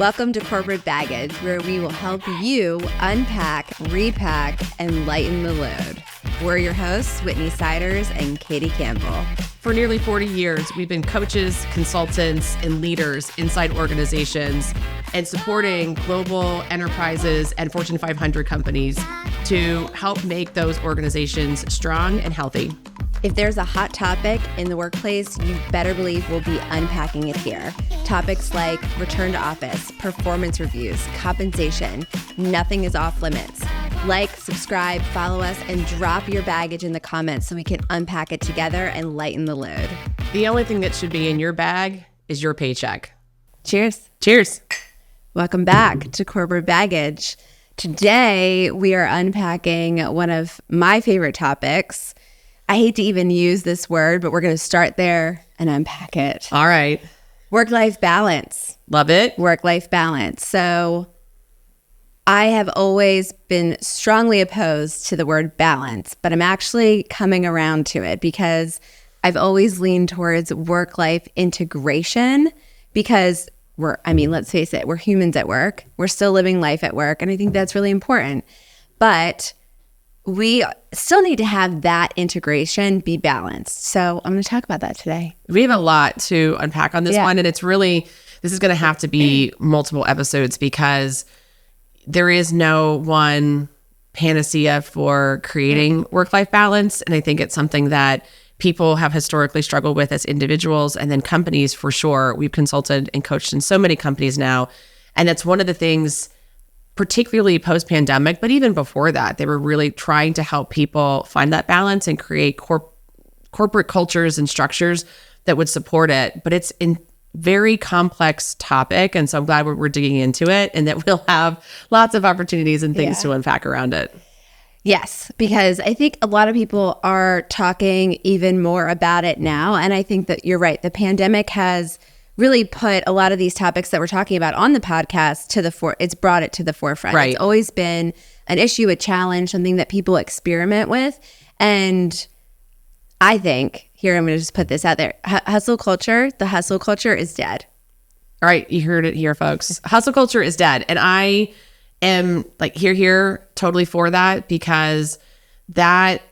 Welcome to Corporate Baggage, where we will help you unpack, repack, and lighten the load. We're your hosts, Whitney Siders and Catie Campbell. For nearly 40 years, we've been coaches, consultants, and leaders inside organizations and supporting global enterprises and Fortune 500 companies to help make those organizations strong and healthy. If there's a hot topic in the workplace, you better believe we'll be unpacking it here. Topics like return to office, performance reviews, compensation. Nothing is off limits. Like, subscribe, follow us, and drop your baggage in the comments so we can unpack it together and lighten the load. The only thing that should be in your bag is your paycheck. Cheers. Cheers. Welcome back to Corporate Baggage. Today, we are unpacking one of my favorite topics. I hate to even use this word, but we're going to start there and unpack it. All right. Work-life balance. Love it. Work-life balance. So I have always been strongly opposed to the word balance, but I'm actually coming around to it because I've always leaned towards work-life integration because let's face it, we're humans at work. We're still living life at work, and I think that's really important. But we still need to have that integration be balanced. So I'm going to talk about that today. We have a lot to unpack on this one, and this is going to have to be multiple episodes because there is no one panacea for creating work-life balance. And I think it's something that people have historically struggled with as individuals, and then companies for sure. We've consulted and coached in so many companies now. And it's one of the things, particularly post-pandemic, but even before that, they were really trying to help people find that balance and create corporate cultures and structures that would support it. But it's a very complex topic, and so I'm glad we're digging into it and that we'll have lots of opportunities and things to unpack around it. Yes, because I think a lot of people are talking even more about it now, and I think that you're right. The pandemic has really put a lot of these topics that we're talking about on the podcast to the it's brought it to the forefront. Right. It's always been an issue, a challenge, something that people experiment with. And I think, here, I'm going to just put this out there. The hustle culture is dead. All right. You heard it here, folks. Hustle culture is dead. And I am here, totally for that, because that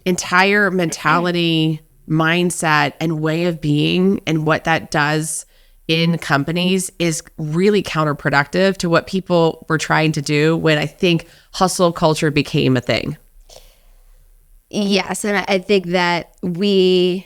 entire mentality, mindset, and way of being and what that does in companies is really counterproductive to what people were trying to do when I think hustle culture became a thing. Yes, and I think that we're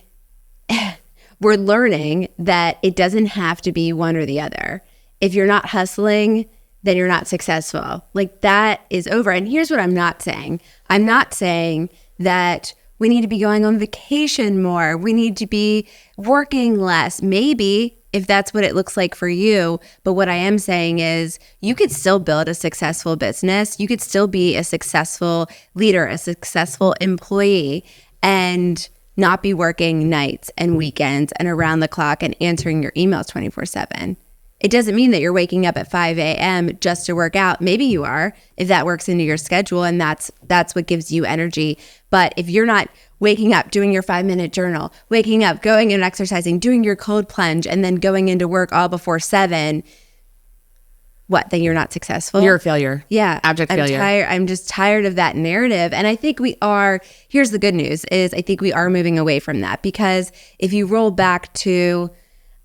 learning that it doesn't have to be one or the other. If you're not hustling, then you're not successful. Like, that is over. And here's what I'm not saying. I'm not saying that we need to be going on vacation more. We need to be working less. Maybe, if that's what it looks like for you. But what I am saying is you could still build a successful business. You could still be a successful leader, a successful employee, and not be working nights and weekends and around the clock and answering your emails 24/7. It doesn't mean that you're waking up at 5 a.m. just to work out. Maybe you are, if that works into your schedule and that's what gives you energy. But if you're not waking up, doing your 5-minute journal, waking up, going and exercising, doing your cold plunge, and then going into work all before 7, then you're not successful? You're a failure. Yeah. Abject failure. I'm just tired of that narrative. And I think here's the good news, is I think we are moving away from that, because if you roll back to,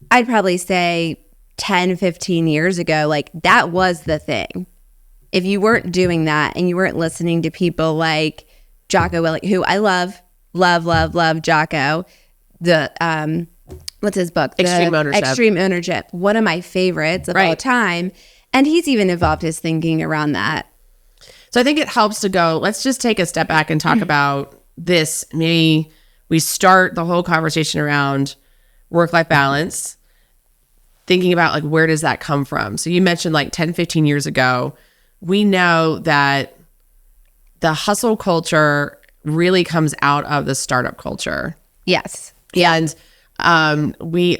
I'd probably say 10, 15 years ago, that was the thing. If you weren't doing that and you weren't listening to people like Jocko Willink, who I love Jocko, what's his book? Extreme Ownership. One of my favorites of all time. And he's even evolved his thinking around that. So I think it helps to go, let's just take a step back and talk about this. Maybe we start the whole conversation around work-life balance, thinking about where does that come from? So you mentioned 10, 15 years ago, we know that the hustle culture really comes out of the startup culture. Yes. And we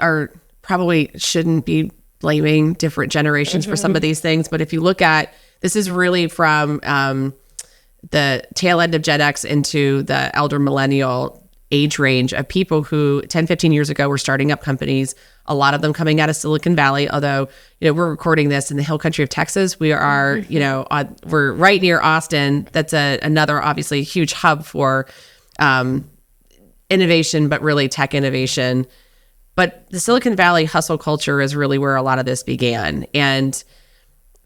probably shouldn't be blaming different generations for some of these things. But if you look at, this is really from the tail end of Gen X into the elder millennial age range of people who 10, 15 years ago were starting up companies, a lot of them coming out of Silicon Valley, although, we're recording this in the hill country of Texas. We are, we're right near Austin. That's another obviously huge hub for innovation, but really tech innovation. But the Silicon Valley hustle culture is really where a lot of this began. And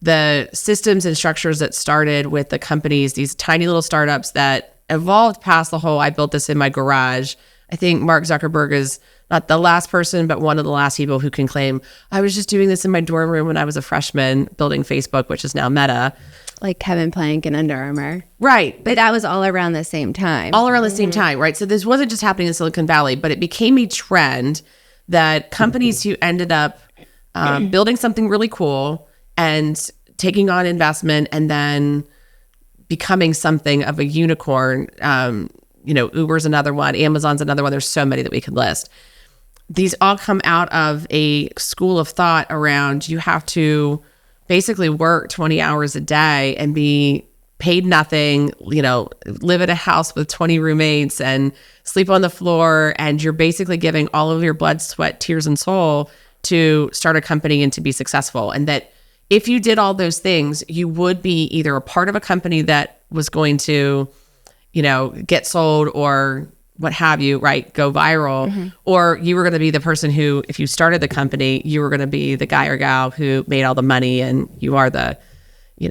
the systems and structures that started with the companies, these tiny little startups that evolved past the whole, I built this in my garage. I think Mark Zuckerberg is not the last person, but one of the last people who can claim, I was just doing this in my dorm room when I was a freshman building Facebook, which is now Meta. Like Kevin Plank and Under Armour. Right. But that was all around the same time. All around the same time, right? So this wasn't just happening in Silicon Valley, but it became a trend that companies who ended up building something really cool and taking on investment and then becoming something of a unicorn, Uber's another one, Amazon's another one. There's so many that we could list. These all come out of a school of thought around you have to basically work 20 hours a day and be paid nothing, live at a house with 20 roommates and sleep on the floor. And you're basically giving all of your blood, sweat, tears, and soul to start a company and to be successful. And that if you did all those things, you would be either a part of a company that was going to, get sold or what have you, right? Go viral, or you were going to be the person who, if you started the company, you were going to be the guy or gal who made all the money, and you are the we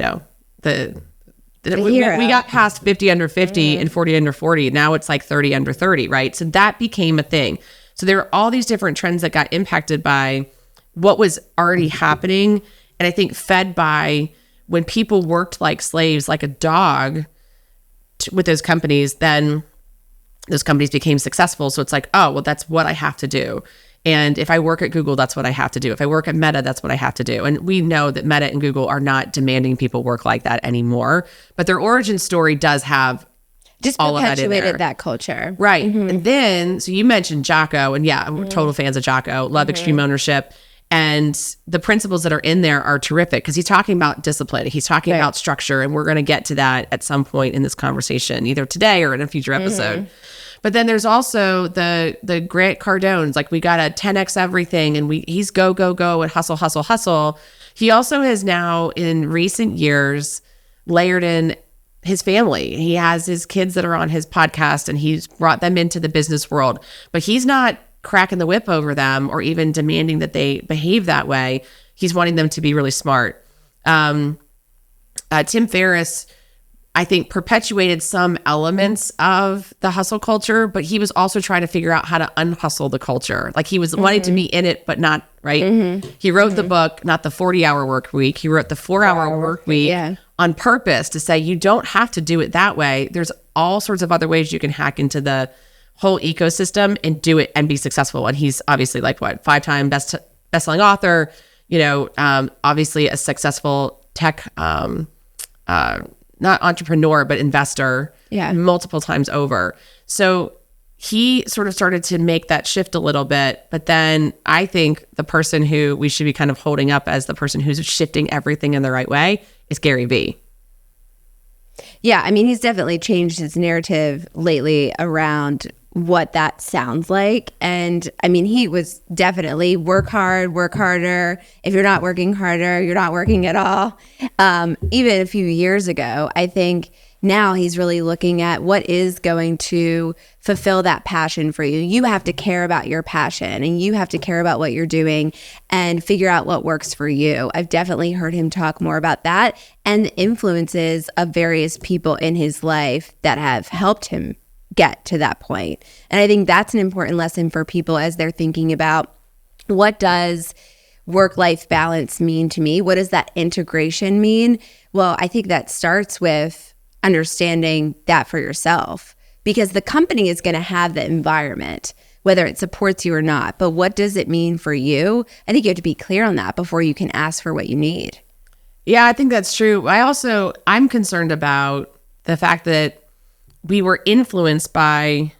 got past 50 under 50 and 40 under 40. Now it's like 30 under 30, right? So that became a thing. So there are all these different trends that got impacted by what was already happening, and I think fed by when people worked like slaves, like a dog, with those companies, then those companies became successful. So it's like, oh, well, that's what I have to do. And if I work at Google, that's what I have to do. If I work at Meta, that's what I have to do. And we know that Meta and Google are not demanding people work like that anymore. But their origin story does have just all of that in there. Perpetuated that culture. Right. And then, so you mentioned Jocko, and yeah, we're total fans of Jocko, love extreme ownership. And the principles that are in there are terrific because he's talking about discipline. He's talking about structure. And we're going to get to that at some point in this conversation, either today or in a future episode. But then there's also the Grant Cardones. Like, we got to 10x everything, and he's go, go, go, and hustle, hustle, hustle. He also has now, in recent years, layered in his family. He has his kids that are on his podcast, and he's brought them into the business world. But he's not cracking the whip over them or even demanding that they behave that way. He's wanting them to be really smart. Tim Ferriss, I think, perpetuated some elements of the hustle culture, but he was also trying to figure out how to unhustle the culture. Like, he was wanting to be in it, but not, right? He wrote the book, not the 40-hour work week. He wrote the 4-hour work week on purpose to say, you don't have to do it that way. There's all sorts of other ways you can hack into the whole ecosystem and do it and be successful. And he's obviously 5-time best-selling author, obviously a successful tech, not entrepreneur, but investor multiple times over. So he sort of started to make that shift a little bit. But then I think the person who we should be kind of holding up as the person who's shifting everything in the right way is Gary Vee. Yeah, I mean, he's definitely changed his narrative lately around what that sounds like. And I mean, he was definitely work hard, work harder. If you're not working harder, you're not working at all. Even a few years ago, I think now he's really looking at what is going to fulfill that passion for you. You have to care about your passion, and you have to care about what you're doing and figure out what works for you. I've definitely heard him talk more about that and the influences of various people in his life that have helped him get to that point. And I think that's an important lesson for people as they're thinking about, what does work-life balance mean to me? What does that integration mean? Well, I think that starts with understanding that for yourself, because the company is going to have the environment, whether it supports you or not. But what does it mean for you? I think you have to be clear on that before you can ask for what you need. Yeah, I think that's true. I'm concerned about the fact that we were influenced by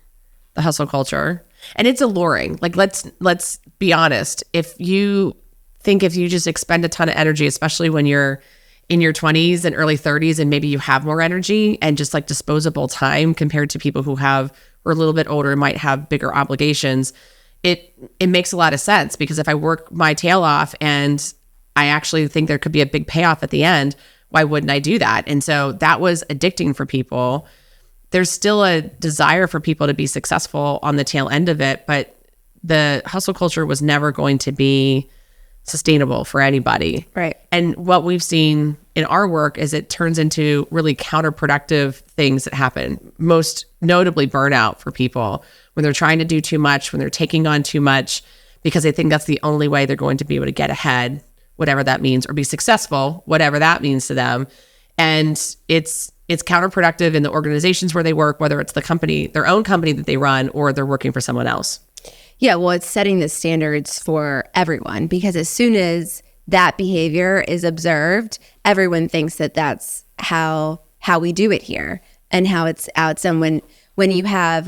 the hustle culture, and it's alluring. Like, let's be honest. If you just expend a ton of energy, especially when you're in your 20s and early 30s, and maybe you have more energy and just like disposable time compared to people who have or a little bit older and might have bigger obligations, it makes a lot of sense, because if I work my tail off and I actually think there could be a big payoff at the end, why wouldn't I do that? And so that was addicting for people. There's still a desire for people to be successful on the tail end of it, but the hustle culture was never going to be sustainable for anybody. Right. And what we've seen in our work is it turns into really counterproductive things that happen, most notably burnout for people when they're trying to do too much, when they're taking on too much because they think that's the only way they're going to be able to get ahead, whatever that means, or be successful, whatever that means to them. And it's counterproductive in the organizations where they work, whether it's the company, their own company that they run, or they're working for someone else. Yeah, well, it's setting the standards for everyone, because as soon as that behavior is observed, everyone thinks that that's how we do it here and how it's done. When you have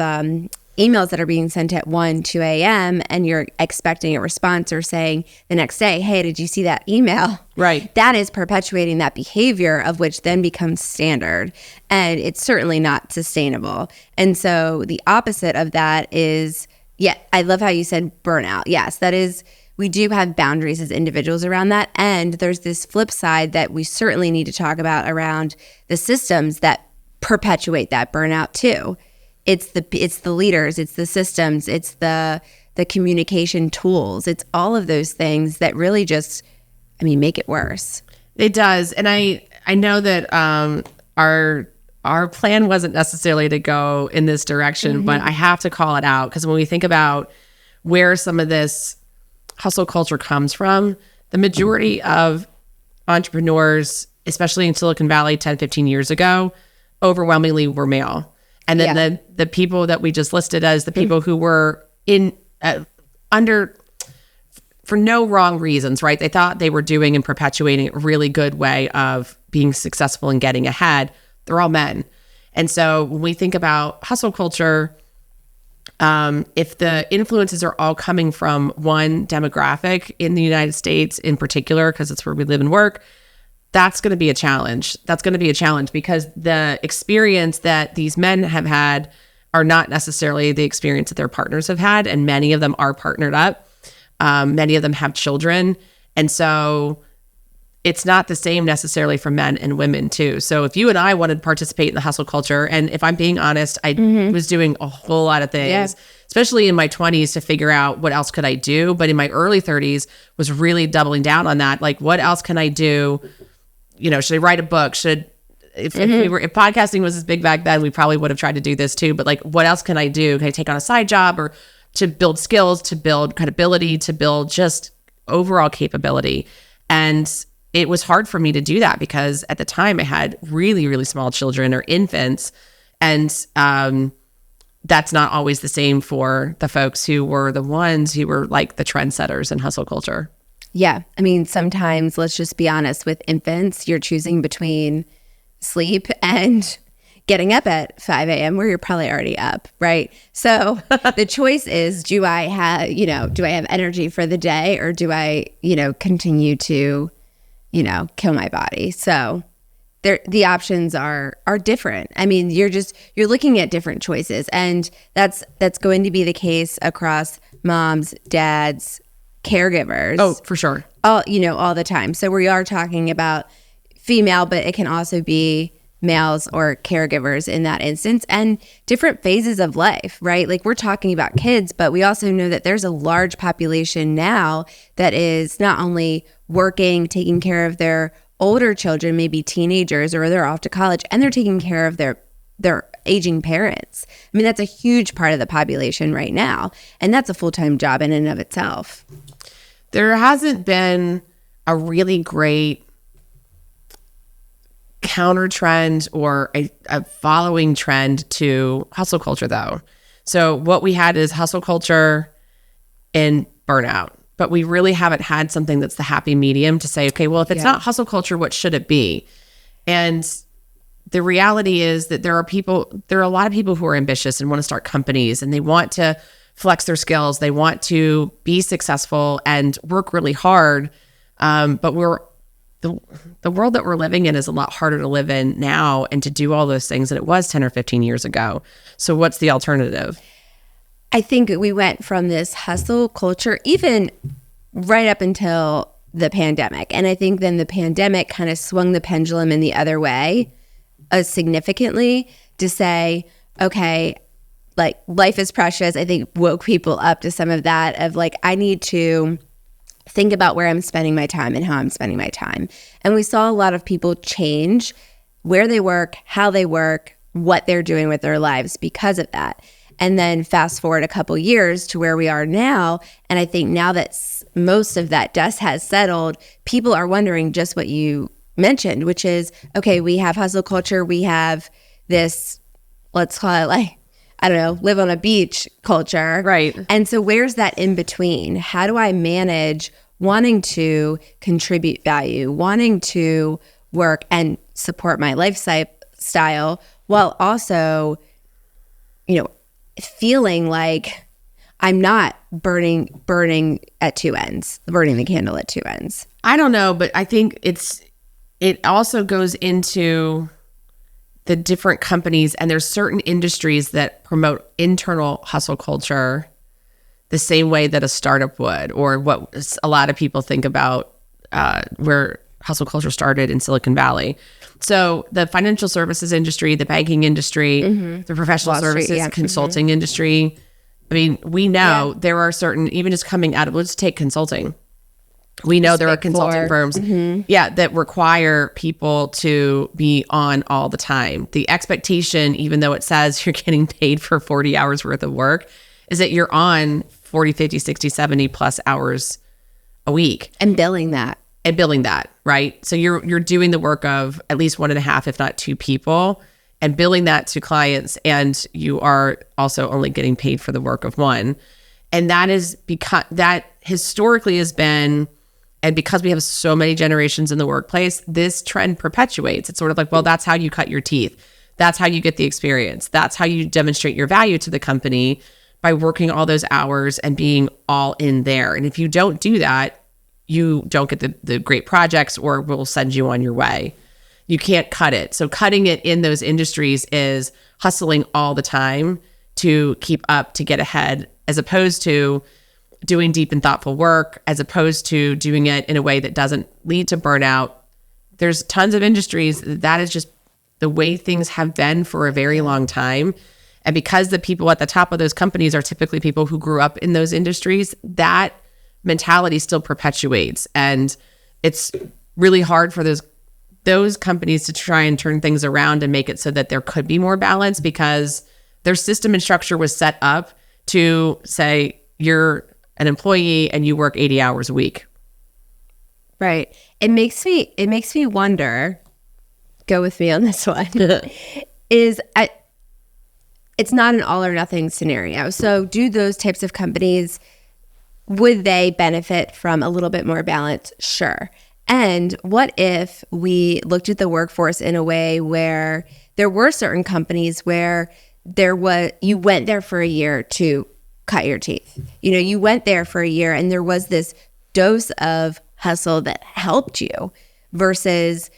emails that are being sent at 1, 2 a.m. and you're expecting a response or saying the next day, hey, did you see that email? Right. That is perpetuating that behavior, of which then becomes standard. And it's certainly not sustainable. And so the opposite of that is, yeah, I love how you said burnout. Yes, that is, we do have boundaries as individuals around that. And there's this flip side that we certainly need to talk about around the systems that perpetuate that burnout too. It's the leaders, it's the systems, it's the communication tools, it's all of those things that really just, make it worse. It does. And I know that our plan wasn't necessarily to go in this direction, but I have to call it out, because when we think about where some of this hustle culture comes from, the majority of entrepreneurs, especially in Silicon Valley 10, 15 years ago, overwhelmingly were male. And then the people that we just listed as the people who were in under for no wrong reasons, right? They thought they were doing and perpetuating a really good way of being successful and getting ahead. They're all men. And so when we think about hustle culture, if the influences are all coming from one demographic in the United States in particular, because it's where we live and work, that's going to be a challenge. That's going to be a challenge, because the experience that these men have had are not necessarily the experience that their partners have had. And many of them are partnered up. Many of them have children. And so it's not the same necessarily for men and women too. So if you and I wanted to participate in the hustle culture, and if I'm being honest, I was doing a whole lot of things, especially in my 20s, to figure out what else could I do. But in my early 30s was really doubling down on that. Like, what else can I do? Should I write a book? If podcasting was as big back then, we probably would have tried to do this too. But like, what else can I do? Can I take on a side job, or to build skills, to build credibility, to build just overall capability? And it was hard for me to do that, because at the time I had really, really small children or infants. And that's not always the same for the folks who were the ones who were like the trendsetters in hustle culture. Yeah. Sometimes, let's just be honest, with infants, you're choosing between sleep and getting up at 5 a.m. where you're probably already up, right? So the choice is, do I have energy for the day, or do I, continue to, kill my body? So the options are different. You're looking at different choices, and that's going to be the case across moms, dads, caregivers. Oh, for sure. All the time. So we are talking about female, but it can also be males or caregivers in that instance, and different phases of life, right? Like, we're talking about kids, but we also know that there's a large population now that is not only working, taking care of their older children, maybe teenagers, or they're off to college, and they're taking care of their aging parents. That's a huge part of the population right now, and that's a full-time job in and of itself. There hasn't been a really great counter trend or a following trend to hustle culture, though. So what we had is hustle culture and burnout, but we really haven't had something that's the happy medium to say, okay, well, if it's not hustle culture, what should it be? And the reality is that there are a lot of people who are ambitious and want to start companies, and they want to flex their skills. They want to be successful and work really hard. But we're the world that we're living in is a lot harder to live in now and to do all those things than it was 10 or 15 years ago. So what's the alternative? I think we went from this hustle culture, even right up until the pandemic. And I think then the pandemic kind of swung the pendulum in the other way significantly to say, okay, like life is precious. I think woke people up to some of that of like, I need to think about where I'm spending my time and how I'm spending my time. And we saw a lot of people change where they work, how they work, what they're doing with their lives because of that. And then fast forward a couple years to where we are now. And I think now that most of that dust has settled, people are wondering just what you mentioned, which is, okay, we have hustle culture. We have this, let's call it like, I don't know, live on a beach culture. Right. And so where's that in between? How do I manage wanting to contribute value, wanting to work and support my lifestyle while also, feeling like I'm not burning at two ends, burning the candle at two ends? I don't know, but I think it also goes into the different companies, and there's certain industries that promote internal hustle culture the same way that a startup would, or what a lot of people think about where hustle culture started in Silicon Valley. So the financial services industry, the banking industry, the professional services, consulting industry. I mean, we know there are certain, even just coming out of, let's take consulting. We know there are consulting firms, that require people to be on all the time. The expectation, even though it says you're getting paid for 40 hours worth of work, is that you're on 40, 50, 60, 70 plus hours a week. And billing that. Right? So you're doing the work of at least 1.5, if not 2 people, and billing that to clients. And you are also only getting paid for the work of one. And that is because that historically has been, and because we have so many generations in the workplace, this trend perpetuates. It's sort of like, well, that's how you cut your teeth. That's how you get the experience. That's how you demonstrate your value to the company, by working all those hours and being all in there. And if you don't do that, you don't get the great projects, or we'll send you on your way. You can't cut it. So cutting it in those industries is hustling all the time to keep up, to get ahead, as opposed to doing deep and thoughtful work, as opposed to doing it in a way that doesn't lead to burnout. There's tons of industries that is just the way things have been for a very long time. And because the people at the top of those companies are typically people who grew up in those industries, that mentality still perpetuates. And it's really hard for those companies to try and turn things around and make it so that there could be more balance, because their system and structure was set up to say you're an employee and you work 80 hours a week. Right. It makes me wonder, go with me on this one, it's not an all or nothing scenario. So do those types of companies, would they benefit from a little bit more balance? Sure. And what if we looked at the workforce in a way where there were certain companies where you went there for a year to cut your teeth. You went there for a year and there was this dose of hustle that helped you versus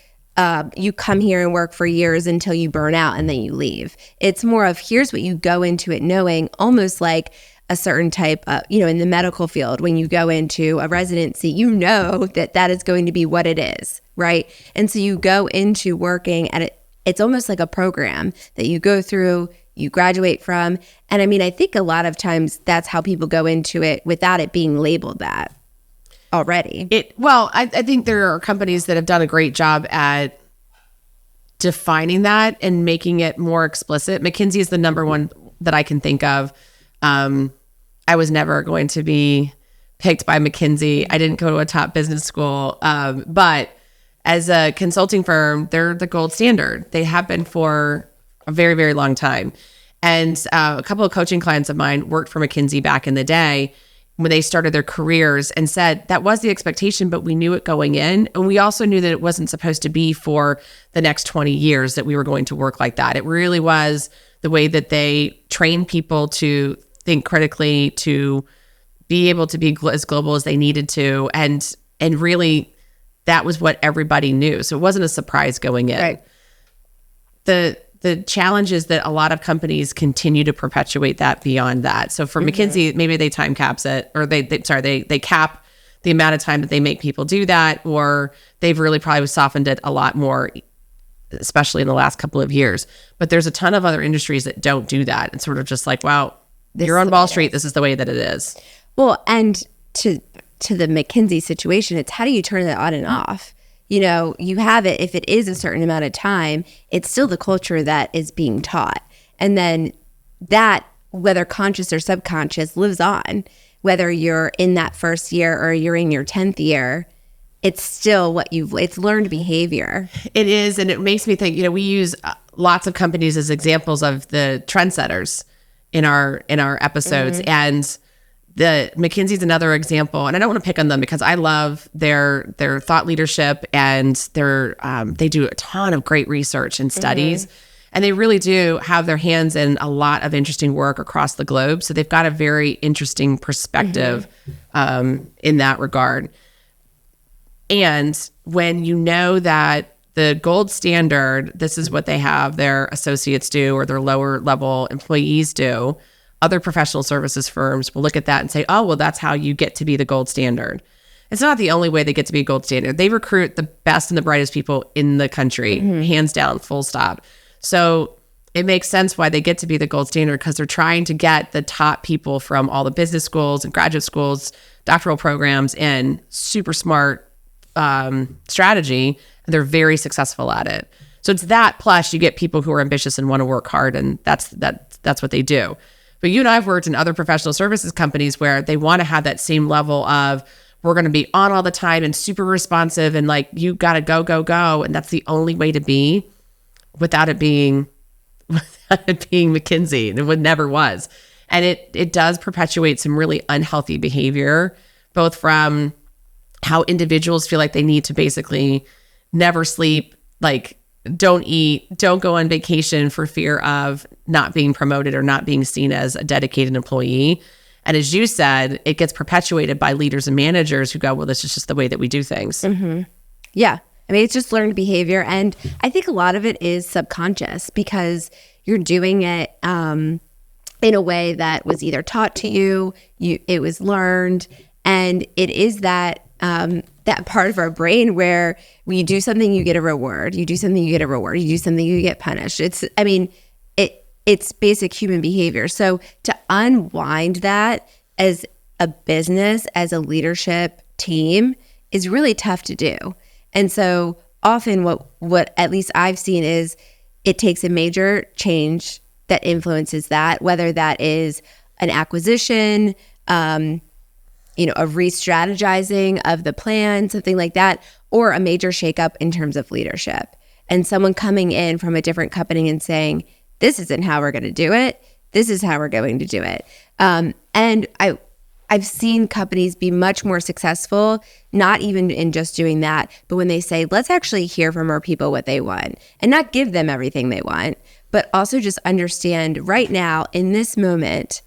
you come here and work for years until you burn out and then you leave. It's more of, here's what you go into it knowing, almost like a certain type of, in the medical field, when you go into a residency, that is going to be what it is, right? And so you go into working at it. It's almost like a program that you go through, you graduate from. And I mean, I think a lot of times that's how people go into it without it being labeled that already. I think there are companies that have done a great job at defining that and making it more explicit. McKinsey is the number one that I can think of. I was never going to be picked by McKinsey. I didn't go to a top business school. But as a consulting firm, they're the gold standard. They have been for a very, very long time. And a couple of coaching clients of mine worked for McKinsey back in the day when they started their careers, and said that was the expectation, but we knew it going in. And we also knew that it wasn't supposed to be for the next 20 years that we were going to work like that. It really was the way that they trained people to think critically, to be able to be as global as they needed to. And really that was what everybody knew. So it wasn't a surprise going in. Right. The challenge is that a lot of companies continue to perpetuate that beyond that. So for McKinsey, maybe they time caps it, or they cap the amount of time that they make people do that, or they've really probably softened it a lot more, especially in the last couple of years. But there's a ton of other industries that don't do that. It's sort of just like, wow, you're on Wall Street. This is the way that it is. Well, and to the McKinsey situation, it's how do you turn that on and off? You have it, if it is a certain amount of time, it's still the culture that is being taught. And then that, whether conscious or subconscious, lives on. Whether you're in that first year or you're in your 10th year, it's still it's learned behavior. It is. And it makes me think, we use lots of companies as examples of the trendsetters in our episodes. And the McKinsey's another example, and I don't want to pick on them because I love their thought leadership, and they do a ton of great research and studies, and they really do have their hands in a lot of interesting work across the globe. So they've got a very interesting perspective in that regard. And when you know that the gold standard, this is what they have their associates do or their lower level employees do, other professional services firms will look at that and say, oh, well, that's how you get to be the gold standard. It's not the only way they get to be a gold standard. They recruit the best and the brightest people in the country, hands down, full stop. So it makes sense why they get to be the gold standard, because they're trying to get the top people from all the business schools and graduate schools, doctoral programs, and super smart strategy. And they're very successful at it. So it's that, plus you get people who are ambitious and want to work hard, and that's what they do. But you and I have worked in other professional services companies where they want to have that same level of, we're going to be on all the time and super responsive, and like, you got to go, go, go. And that's the only way to be, without it being McKinsey. It never was. And it does perpetuate some really unhealthy behavior, both from how individuals feel like they need to basically never sleep, like don't eat, don't go on vacation for fear of not being promoted or not being seen as a dedicated employee. And as you said, it gets perpetuated by leaders and managers who go, well, this is just the way that we do things. Yeah. I mean, it's just learned behavior. And I think a lot of it is subconscious, because you're doing it in a way that was either taught to you, it was learned. And it is that part of our brain where when you do something, you get a reward. You do something, you get a reward. You do something, you get punished. It's basic human behavior. So to unwind that as a business, as a leadership team, is really tough to do. And so often what at least I've seen is it takes a major change that influences that, whether that is an acquisition, a re-strategizing of the plan, something like that, or a major shakeup in terms of leadership. And someone coming in from a different company and saying, this isn't how we're going to do it. This is how we're going to do it. And I've seen companies be much more successful, not even in just doing that, but when they say, let's actually hear from our people what they want, and not give them everything they want, but also just understand right now in this moment,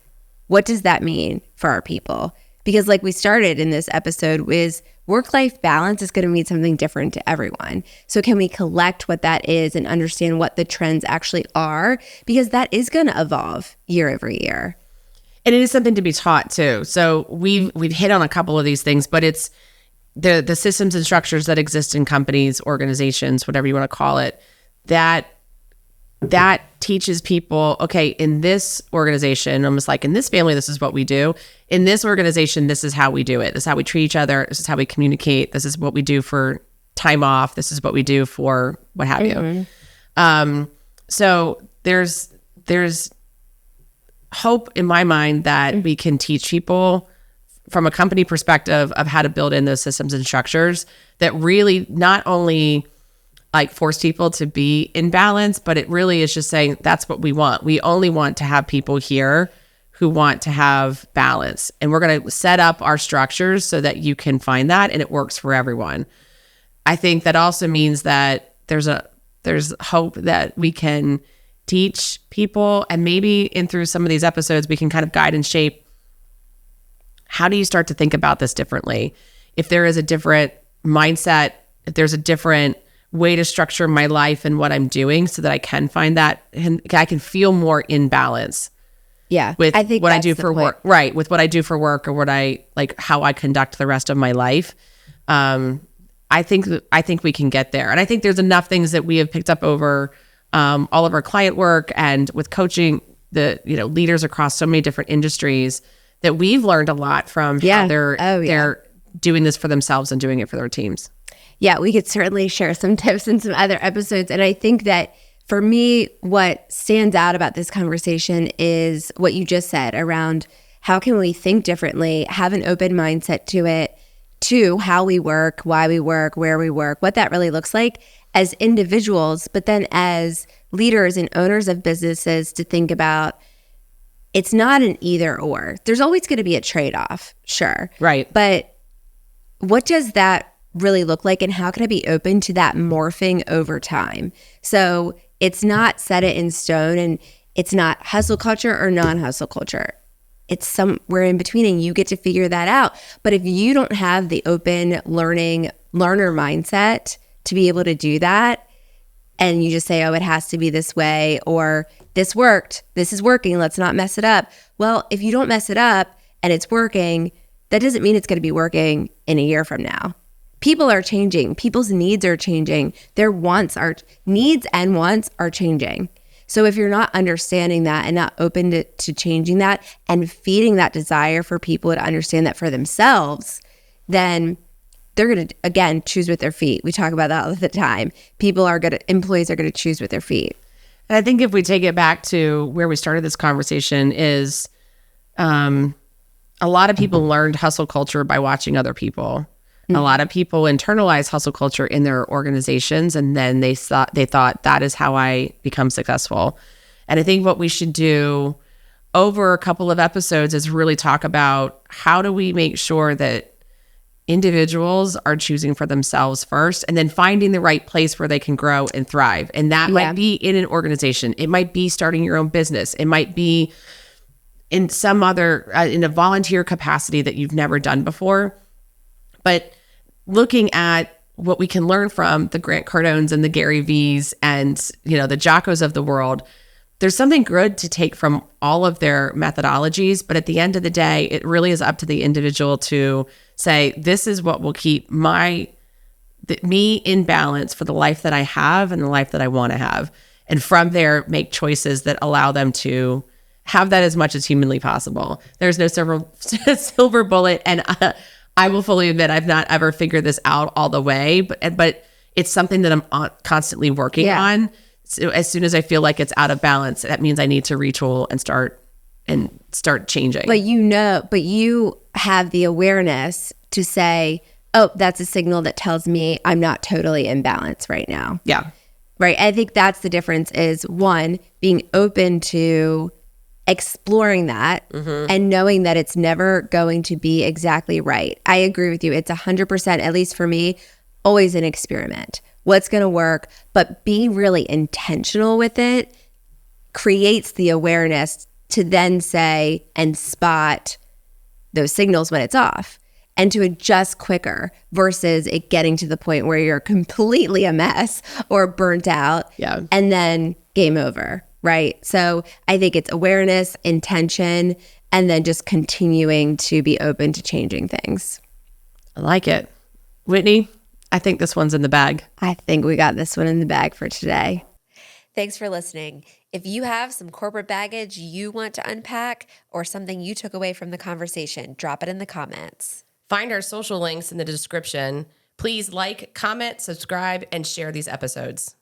what does that mean for our people? Because like we started in this episode with, work-life balance is going to mean something different to everyone. So can we collect what that is and understand what the trends actually are? Because that is going to evolve year over year. And it is something to be taught too. So we've hit on a couple of these things, but it's the systems and structures that exist in companies, organizations, whatever you want to call it, that teaches people, okay, in this organization, almost like in this family, this is what we do. In this organization, this is how we do it. This is how we treat each other. This is how we communicate. This is what we do for time off. This is what we do for what have you. So there's hope in my mind that we can teach people from a company perspective of how to build in those systems and structures that really not only like force people to be in balance, but it really is just saying that's what we want. We only want to have people here who want to have balance. And we're going to set up our structures so that you can find that and it works for everyone. I think that also means that there's hope that we can teach people, and maybe through some of these episodes, we can kind of guide and shape, how do you start to think about this differently? If there is a different mindset if there's a different way to structure my life and what I'm doing so that I can find that and I can feel more in balance. Yeah. With I think what I that's do the for point. work, right? With what I do for work or what I like, how I conduct the rest of my life. I think we can get there. And I think there's enough things that we have picked up over all of our client work and with coaching the, leaders across so many different industries that we've learned a lot from how they're doing this for themselves and doing it for their teams. Yeah, we could certainly share some tips in some other episodes. And I think that for me, what stands out about this conversation is what you just said around how can we think differently, have an open mindset to it, to how we work, why we work, where we work, what that really looks like as individuals, but then as leaders and owners of businesses to think about it's not an either or. There's always going to be a trade-off, sure. Right. But what does that really look like and how can I be open to that morphing over time? So it's not set it in stone and it's not hustle culture or non-hustle culture. It's somewhere in between and you get to figure that out. But if you don't have the open learner mindset to be able to do that, and you just say, oh, it has to be this way, or this worked, this is working, let's not mess it up. Well, if you don't mess it up and it's working, that doesn't mean it's going to be working in a year from now. People are changing. People's needs are changing. Their needs and wants are changing. So if you're not understanding that and not open to changing that and feeding that desire for people to understand that for themselves, then they're going to, again, choose with their feet. We talk about that all the time. Employees are going to choose with their feet. And I think if we take it back to where we started this conversation is a lot of people learned hustle culture by watching other people. A lot of people internalize hustle culture in their organizations, and then they thought that is how I become successful. And I think what we should do over a couple of episodes is really talk about how do we make sure that individuals are choosing for themselves first and then finding the right place where they can grow and thrive. And that might be in an organization. It might be starting your own business. It might be in some other, in a volunteer capacity that you've never done before. But looking at what we can learn from the Grant Cardones and the Gary V's and, the Jockos of the world, there's something good to take from all of their methodologies. But at the end of the day, it really is up to the individual to say, this is what will keep me in balance for the life that I have and the life that I want to have. And from there, make choices that allow them to have that as much as humanly possible. There's no silver bullet. And I will fully admit I've not ever figured this out all the way, but it's something that I'm constantly working on. So as soon as I feel like it's out of balance, that means I need to retool and start changing. But you have the awareness to say, oh, that's a signal that tells me I'm not totally in balance right now. Yeah. Right. I think that's the difference is one, being open to exploring that and knowing that it's never going to be exactly right. I agree with you. It's 100%, at least for me, always an experiment. What's going to work, but being really intentional with it creates the awareness to then say and spot those signals when it's off and to adjust quicker versus it getting to the point where you're completely a mess or burnt out and then game over. Right. So I think it's awareness, intention, and then just continuing to be open to changing things. I like it. Whitney, I think this one's in the bag. I think we got this one in the bag for today. Thanks for listening. If you have some corporate baggage you want to unpack or something you took away from the conversation, drop it in the comments. Find our social links in the description. Please like, comment, subscribe, and share these episodes.